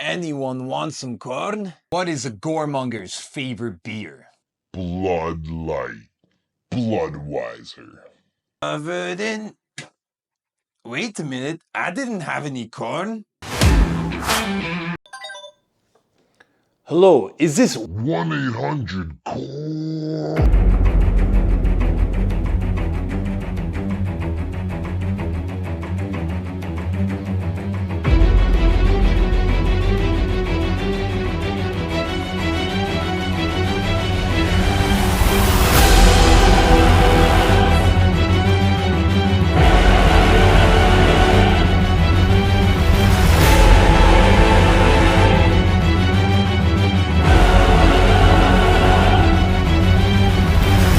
Anyone want some corn? What is a Goremonger's favorite beer? Blood Light. Bloodweiser. Then... Wait a minute, I didn't have any corn. Hello, is this 1-800-CORN?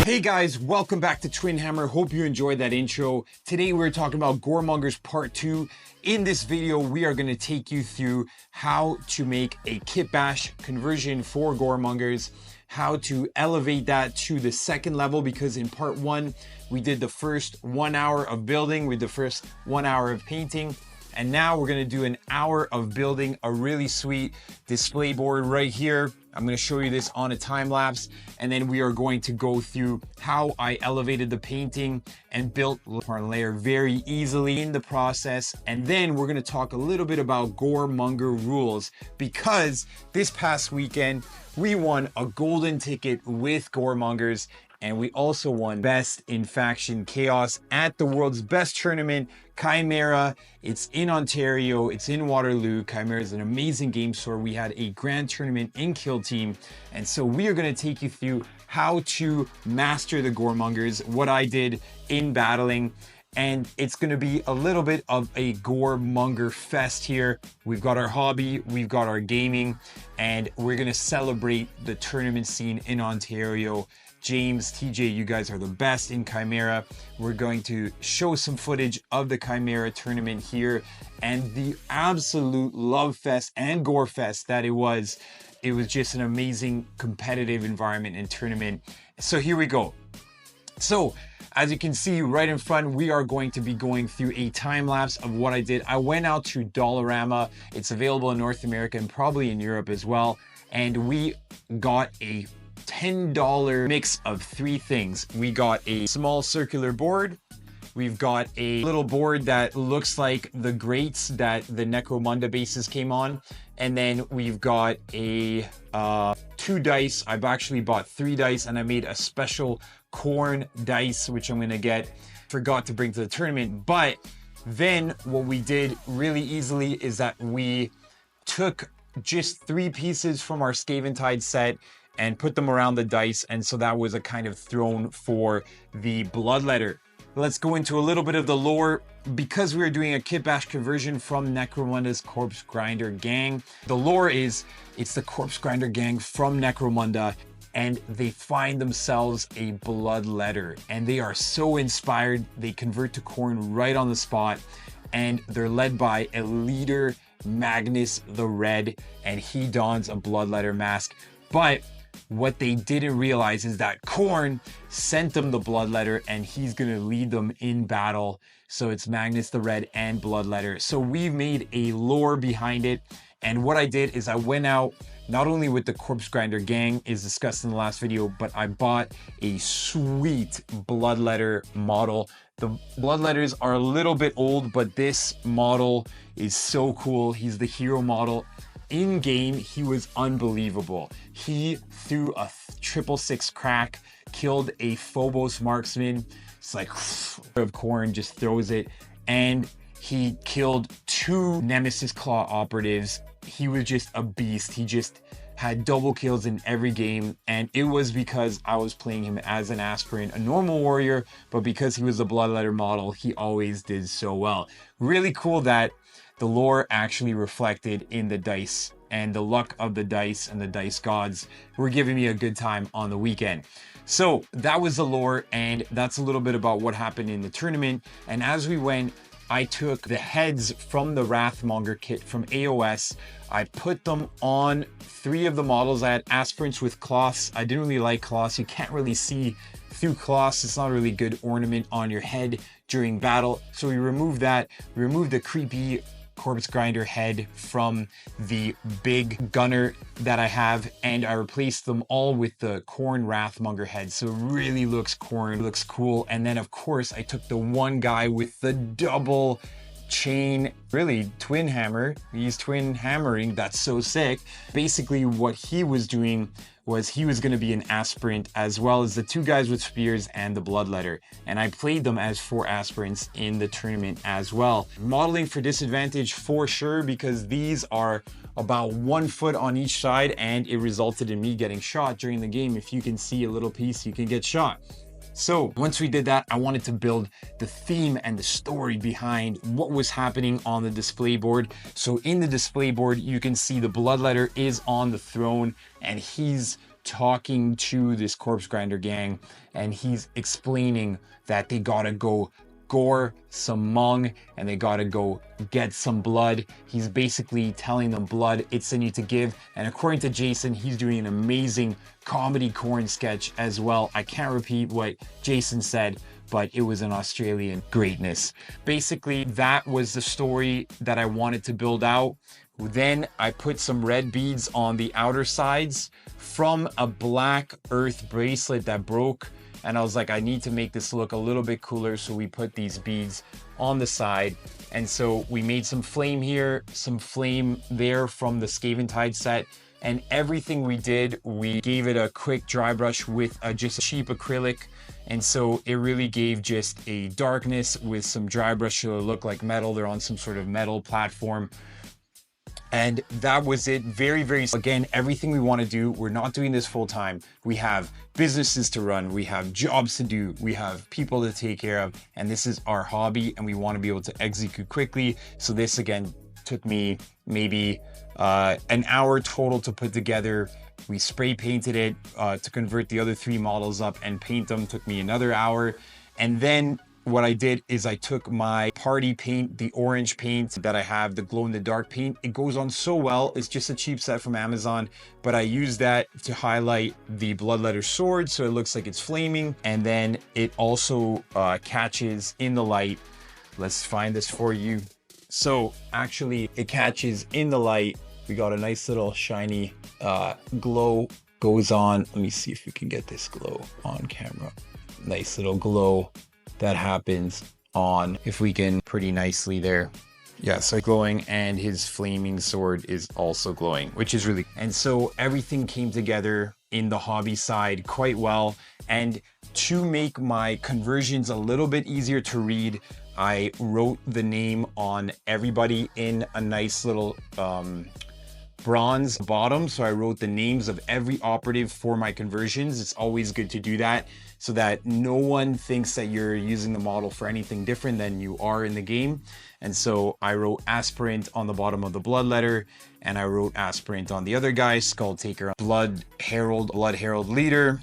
Hey guys, welcome back to Twin Hammer. Hope you enjoyed that intro. Today we're talking about Goremongers Part 2. In this video, we are going to take you through how to make a kitbash conversion for Goremongers, how to elevate that to the second level, because in Part 1, we did the first 1 hour of building with the first 1 hour of painting. And now we're going to do an hour of building a really sweet display board right here. I'm going to show you this on a time lapse, and then we are going to go through how I elevated the painting and built our layer very easily in the process. And then we're going to talk a little bit about Goremonger rules, because this past weekend we won a golden ticket with Goremongers, and we also won Best in Faction Chaos at the world's best tournament, Chimera. It's in Ontario, it's in Waterloo. Chimera is an amazing game store. We had a grand tournament in Kill Team, and so we are going to take you through how to master the Goremongers, what I did in battling. And it's going to be a little bit of a Goremonger fest here. We've got our hobby, we've got our gaming, and we're going to celebrate the tournament scene in Ontario. James, TJ, you guys are the best in Chimera. We're going to show some footage of the Chimera tournament here and the absolute love fest and gore fest that it was. It was just an amazing competitive environment and tournament. So here we go. So as you can see right in front, we are going to be going through a time lapse of what I did. I went out to Dollarama. It's available in North America and probably in Europe as well. And we got a $10 mix of three things. We got a small circular board. We've got a little board that looks like the grates that the Necromunda bases came on. And then we've got a 2 dice. I've actually bought 3 dice, and I made a special corn dice, which I'm gonna get. Forgot to bring to the tournament. But then what we did really easily is that we took just 3 pieces from our Scaventide set and put them around the dice, and so that was a kind of throne for the bloodletter. Let's go into a little bit of the lore. Because we are doing a kitbash conversion from Necromunda's Corpse Grinder gang, the lore is it's the Corpse Grinder gang from Necromunda, and they find themselves a bloodletter, and they are so inspired they convert to corn right on the spot, and they're led by a leader, Magnus the Red, and he dons a bloodletter mask. But what they didn't realize is that Khorne sent them the bloodletter, and he's gonna lead them in battle. So it's Magnus the Red and bloodletter. So we've made a lore behind it. And what I did is I went out not only with the Corpse Grinder gang, is discussed in the last video, but I bought a sweet bloodletter model. The bloodletters are a little bit old, but this model is so cool. He's the hero model. In game, he was unbelievable. He threw a 666 crack, killed a Phobos marksman. It's like of Khorne just throws it, and he killed 2 Nemesis Claw operatives. He was just a beast. He just had double kills in every game, and it was because I was playing him as an aspirant, a normal warrior, but because he was a bloodletter model, he always did so well. Really cool that the lore actually reflected in the dice, and the luck of the dice and the dice gods were giving me a good time on the weekend. So that was the lore, and that's a little bit about what happened in the tournament. And as we went, I took the heads from the Wrathmonger kit from AOS. I put them on 3 of the models. I had aspirants with cloths. I didn't really like cloths. You can't really see through cloths. It's not a really good ornament on your head during battle. So we removed that. We removed the creepy corpse grinder head from the big gunner that I have, and I replaced them all with the Khorne Wrathmonger head. So it really looks Khorne, looks cool. And then of course I took the one guy with the double chain, really twin hammer. He's twin hammering. That's so sick. Basically what he was doing was he was going to be an aspirant, as well as the two guys with spears and the bloodletter. And I played them as 4 aspirants in the tournament as well. Modeling for disadvantage for sure, because these are about 1 foot on each side, and it resulted in me getting shot during the game. If you can see a little piece, you can get shot. So once we did that, I wanted to build the theme and the story behind what was happening on the display board. So in the display board, you can see the bloodletter is on the throne, and he's talking to this corpse grinder gang, and he's explaining that they gotta go gore some mung and they gotta go get some blood. He's basically telling them blood, it's the need to give. And according to Jason, he's doing an amazing comedy Khorne sketch as well. I can't repeat what Jason said, but it was an Australian greatness. Basically, that was the story that I wanted to build out. Then I put some red beads on the outer sides from a black earth bracelet that broke. And I was like, I need to make this look a little bit cooler. So we put these beads on the side. And so we made some flame here, some flame there from the Scaventide set. And everything we did, we gave it a quick dry brush with just a cheap acrylic. And so it really gave just a darkness with some dry brush to look like metal. They're on some sort of metal platform. And that was it. Very, very, again, everything we want to do, we're not doing this full time. We have businesses to run, we have jobs to do, we have people to take care of, and this is our hobby, and we want to be able to execute quickly. So this again took me maybe an hour total to put together. We spray painted it to convert the other 3 models up and paint them. Took me another hour. And then what I did is I took my party paint, the orange paint that I have, the glow-in-the-dark paint. It goes on so well. It's just a cheap set from Amazon, but I used that to highlight the bloodletter sword so it looks like it's flaming. And then it also catches in the light. Let's find this for you. So actually it catches in the light. We got a nice little shiny glow goes on. Let me see if we can get this glow on camera. Nice little glow that happens on, if we can, pretty nicely there. Yeah, so glowing, and his flaming sword is also glowing, which is really, and so everything came together in the hobby side quite well. And to make my conversions a little bit easier to read, I wrote the name on everybody in a nice little bronze bottom. So I wrote the names of every operative for my conversions. It's always good to do that so that no one thinks that you're using the model for anything different than you are in the game. And so I wrote aspirant on the bottom of the bloodletter, and I wrote aspirant on the other guy, Skull Taker, Blood Herald leader,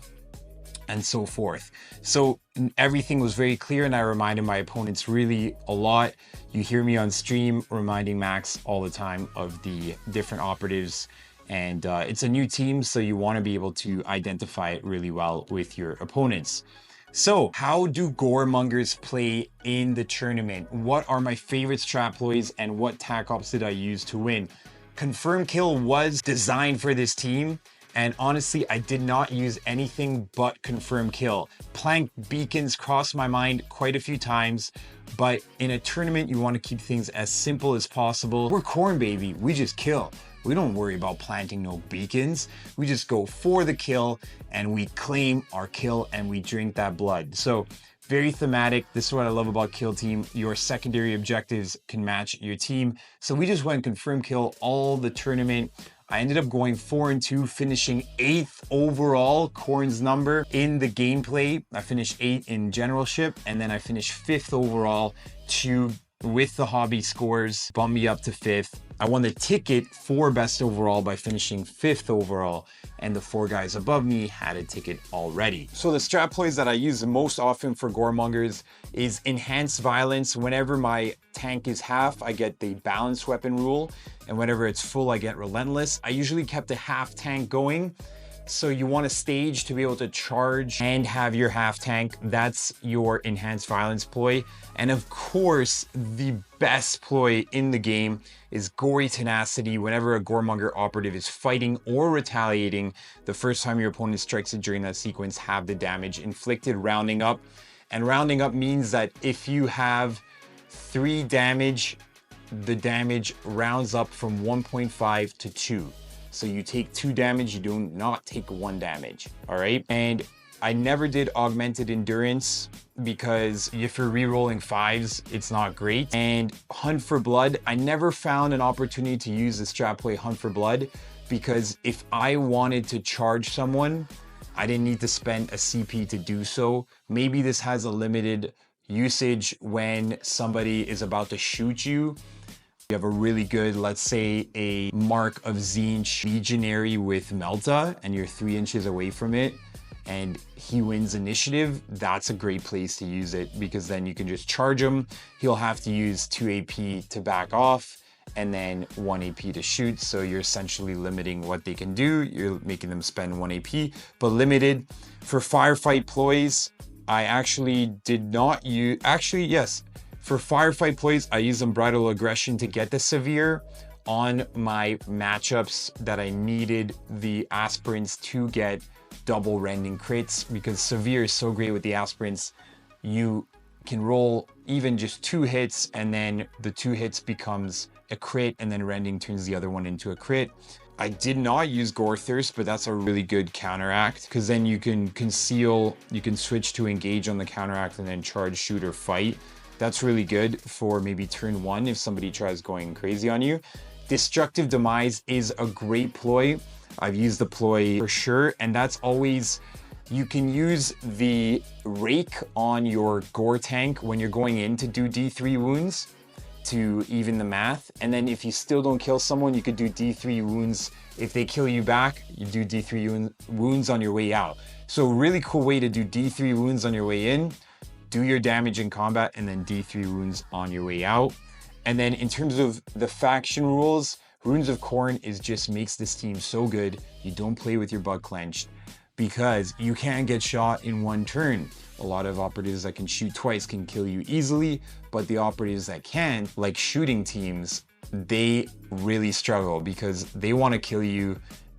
and so forth. So everything was very clear, and I reminded my opponents really a lot. You hear me on stream reminding Max all the time of the different operatives, and it's a new team, so you want to be able to identify it really well with your opponents. So how do Goremongers play in the tournament? What are my favorite strat ploys, and what tac ops did I use to win? Confirm Kill was designed for this team, and honestly, I did not use anything but Confirm Kill. Plank beacons crossed my mind quite a few times, but in a tournament, you want to keep things as simple as possible. We're Khorne, baby. We just kill. We don't worry about planting no beacons. We just go for the kill, and we claim our kill, and we drink that blood. So very thematic. This is what I love about Kill Team. Your secondary objectives can match your team. So we just went Confirm Kill all the tournament. I ended up going 4-2, finishing 8th overall, Khorne's number in the gameplay. I finished 8th in generalship, and then I finished 5th overall with the hobby scores, bump me up to 5th. I won the ticket for best overall by finishing 5th overall, and the 4 guys above me had a ticket already. So the strat ploys that I use most often for Goremongers is enhanced violence. Whenever my tank is half, I get the balanced weapon rule, and whenever it's full, I get relentless. I usually kept a half tank going, So you want a stage to be able to charge and have your half tank. That's your enhanced violence ploy. And of course, the best ploy in the game is Gory Tenacity. Whenever a Goremonger operative is fighting or retaliating, the first time your opponent strikes it during that sequence, have the damage inflicted rounding up. And rounding up means that if you have 3 damage, the damage rounds up from 1.5 to 2. So you take 2 damage, you do not take 1 damage, all right? And I never did augmented endurance because if you're re-rolling 5s, it's not great. And Hunt for Blood, I never found an opportunity to use the strat play Hunt for Blood, because if I wanted to charge someone, I didn't need to spend a CP to do so. Maybe this has a limited usage when somebody is about to shoot you. You have a really good, let's say, a Mark of Tzeentch Legionary with Melta, and you're 3 inches away from it, and he wins initiative. That's a great place to use it, because then you can just charge him. He'll have to use 2 AP to back off, and then 1 AP to shoot. So you're essentially limiting what they can do. You're making them spend 1 AP, but limited. For Firefight Ploys, I actually did not use, actually, yes. For Firefight Ploys, I use Unbridled Aggression to get the Severe on my matchups that I needed the Aspirants to get double rending crits, because Severe is so great with the Aspirants. You can roll even just 2 hits, and then the 2 hits becomes a crit, and then rending turns the other one into a crit. I did not use Gore Thirst, but that's a really good counteract, because then you can conceal, you can switch to engage on the counteract and then charge, shoot, or fight. That's really good for maybe turn 1 if somebody tries going crazy on you. Destructive Demise is a great ploy. I've used the ploy for sure, and that's always, you can use the Rake on your Gore tank when you're going in to do D3 wounds to even the math. And then if you still don't kill someone, you could do D3 wounds. If they kill you back, you do D3 wounds on your way out. So really cool way to do D3 wounds on your way in, do your damage in combat, and then D3 wounds on your way out. And then in terms of the faction rules, Runes of Khorne is just makes this team so good. You don't play with your butt clenched, because you can get shot in 1 turn. A lot of operatives that can shoot twice can kill you easily, but the operatives that can, like shooting teams, they really struggle because they want to kill you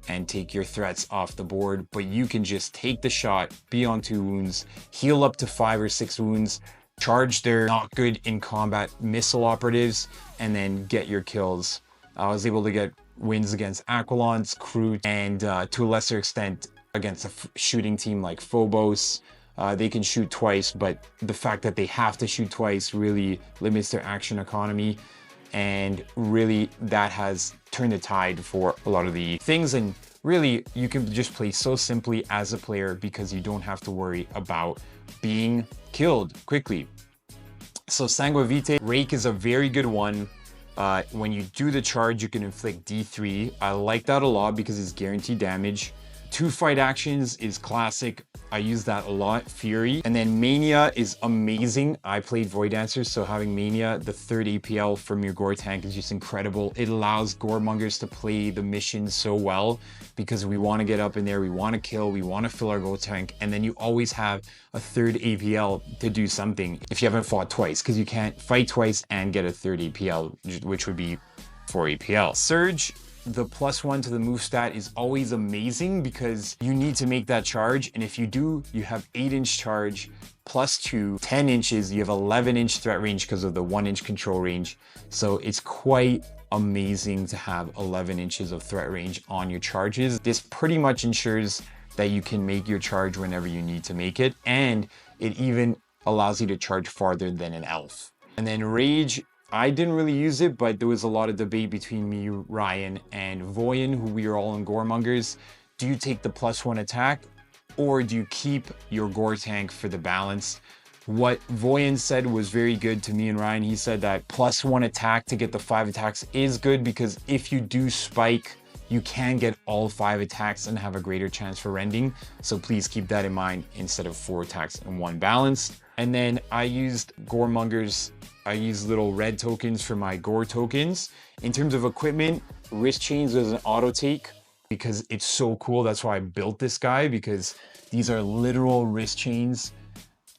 and take your threats off the board, but you can just take the shot, be on 2 wounds, heal up to 5 or 6 wounds, charge their not good in combat missile operatives, and then get your kills. I was able to get wins against Aquilons, Kroot, and to a lesser extent against a shooting team like Phobos. They can shoot twice, but the fact that they have to shoot twice really limits their action economy. And really that has turned the tide for a lot of the things. And really you can just play so simply as a player because you don't have to worry about being killed quickly. So Sanguavitae, Rake is a very good one. When you do the charge, you can inflict D3. I like that a lot because it's guaranteed damage. 2 fight actions is classic. I use that a lot. Fury. And then Mania is amazing. I played Void Dancer, so having Mania, the 3rd APL from your Gore tank, is just incredible. It allows Goremongers to play the mission so well because we want to get up in there, we want to kill, we want to fill our Gore tank, and then you always have a 3rd APL to do something if you haven't fought twice, because you can't fight twice and get a 3rd APL, which would be 4 APL. Surge. The +1 to the move stat is always amazing because you need to make that charge, and if you do, you have 8-inch charge +2, 10 inches, you have 11-inch threat range because of the 1-inch control range. So it's quite amazing to have 11 inches of threat range on your charges. This pretty much ensures that you can make your charge whenever you need to make it, and it even allows you to charge farther than an elf. And then Rage, I didn't really use it, but there was a lot of debate between me, Ryan, and Voyen, who we are all in Goremongers. Do you take the +1 attack, or do you keep your Gore tank for the balance? What Voyen said was very good to me and Ryan. He said that +1 attack to get the 5 attacks is good because if you do spike, you can get all 5 attacks and have a greater chance for rending. So please keep that in mind instead of 4 attacks and 1 balanced. And then I used Goremongers. I use little red tokens for my Gore tokens. In terms of equipment, wrist chains was an auto take. because it's so cool. That's why I built this guy, because these are literal wrist chains,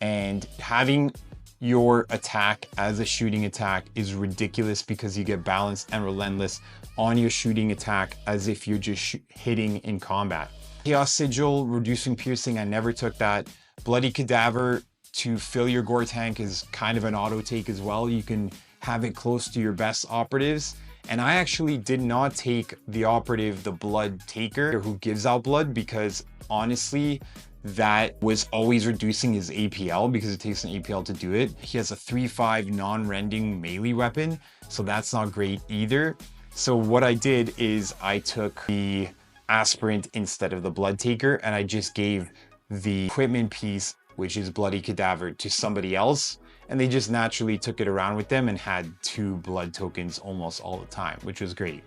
and having your attack as a shooting attack is ridiculous because you get balanced and relentless on your shooting attack as if you're just hitting in combat. Chaos Sigil, reducing piercing, I never took that. Bloody Cadaver to fill your gore tank is kind of an auto take as well. You can have it close to your best operatives. And I actually did not take the operative, the blood taker, who gives out blood, because honestly, that was always reducing his APL because it takes an APL to do it. He has a 3-5 non-rending melee weapon, so that's not great either. So what I did is I took the aspirant instead of the blood taker, and I just gave the equipment piece, which is Bloody Cadaver, to somebody else, and they just naturally took it around with them and had 2 blood tokens almost all the time, which was great.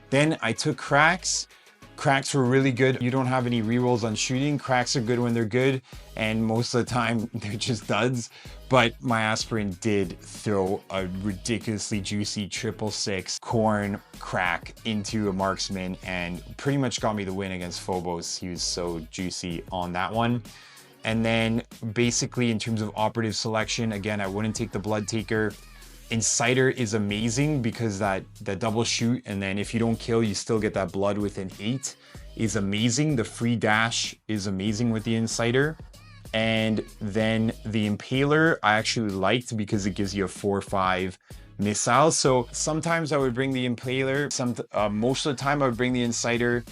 Then I took cracks. Cracks were really good. You don't have any rerolls on shooting. Cracks are good when they're good, and most of the time they're just duds. But my aspirant did throw a ridiculously juicy 666 corn crack into a marksman and pretty much got me the win against Phobos. He was so juicy on that one. And then basically in terms of operative selection, again, I wouldn't take the blood taker. Inciter is amazing because that double shoot, and then if you don't kill, you still get that blood within 8 is amazing. The free dash is amazing with the Inciter. And then the Impaler I actually liked because it gives you a 4-5 missile. So sometimes I would bring the Impaler. Most of the time I would bring the Inciter.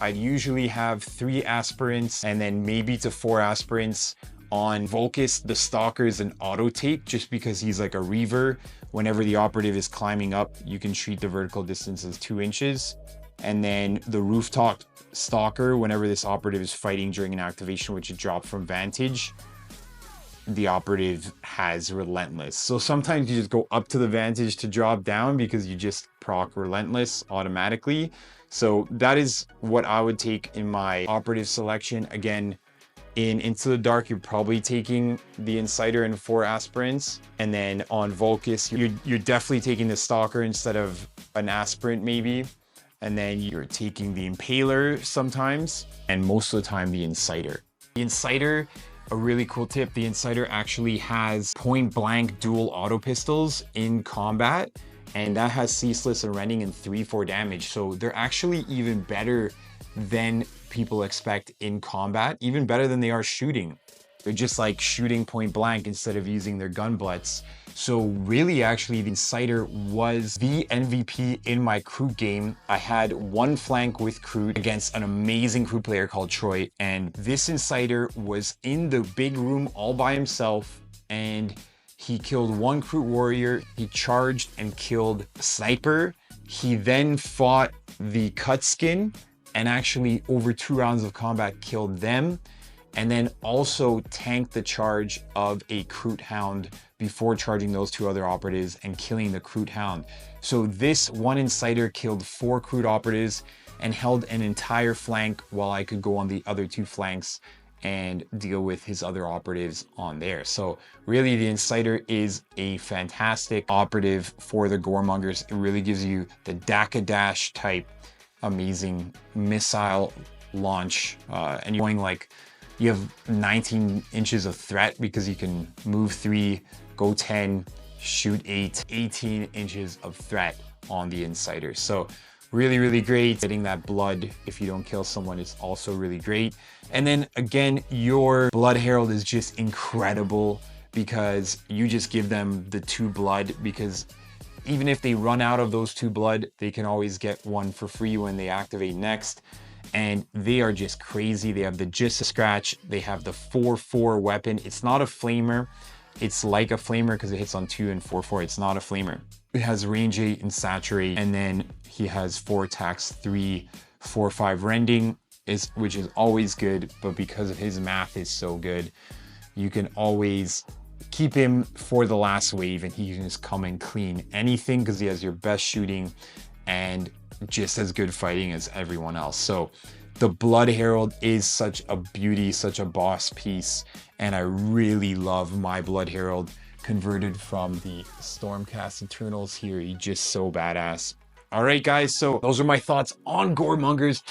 I'd usually have 3 aspirants and then maybe to 4 aspirants. On Vulcus, the Stalker is an auto take just because he's like a Reaver. Whenever the operative is climbing up, you can treat the vertical distance as 2 inches. And then the Rooftop Stalker, whenever this operative is fighting during an activation, which is dropped from Vantage, the operative has Relentless. So sometimes you just go up to the Vantage to drop down because you just proc Relentless automatically. So that is what I would take in my operative selection. Again, in Into the Dark, you're probably taking the Inciter and 4 aspirants. And then on Vulcus, you're definitely taking the Stalker instead of an aspirant maybe. And then you're taking the Impaler sometimes, and most of the time the Inciter. The Inciter, a really cool tip, the Inciter actually has point blank dual auto pistols in combat, and that has Ceaseless and Rending and 3-4 damage. So they're actually even better than people expect in combat, even better than they are shooting. They're just like shooting point blank instead of using their gun butts. So really, actually, the Inciter was the MVP in my Kroot game. I had 1 flank with Kroot against an amazing Kroot player called Troy, and this Inciter was in the big room all by himself, and he killed 1 Kroot warrior. He charged and killed a sniper. He then fought the Cutskin, and actually over 2 rounds of combat killed them, and then also tanked the charge of a Kroot Hound before charging those 2 other operatives and killing the Kroot Hound. So this one Inciter killed 4 Kroot operatives and held an entire flank while I could go on the other 2 flanks and deal with his other operatives on there. So really, the Inciter is a fantastic operative for the Goremongers. It really gives you the Dash type amazing missile launch, and you're going like, you have 19 inches of threat because you can move 3, go 10, shoot 8, 18 inches of threat on the Inciter. So really, really great. Getting that blood if you don't kill someone is also really great. And then again, your Blood Herald is just incredible because you just give them the 2 blood, because even if they run out of those 2 blood, they can always get 1 for free when they activate next. And they are just crazy. They have the Just a Scratch. They have the 4-4 weapon. It's not a flamer. It's like a flamer because it hits on 2 and 4-4. It's not a flamer. It has range 8 and saturate. And then he has 4 attacks, 3, 4, 5 rending, which is always good. But because of his math is so good, you can always keep him for the last wave and he can just come and clean anything because he has your best shooting and just as good fighting as everyone else. So the Blood Herald is such a beauty, such a boss piece, and I really love my Blood Herald converted from the Stormcast Eternals here. He's just so badass. All right, guys, so those are my thoughts on Goremongers.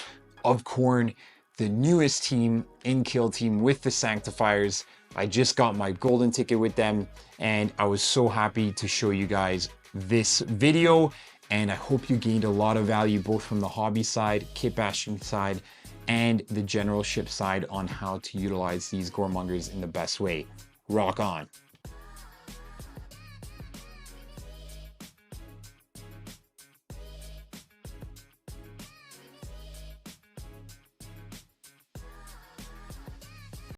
of Khorne, the newest team in Kill Team with the Sanctifiers. I just got my golden ticket with them, and I was so happy to show you guys this video, and I hope you gained a lot of value both from the hobby side, kit bashing side, and the generalship side on how to utilize these Goremongers in the best way. Rock on.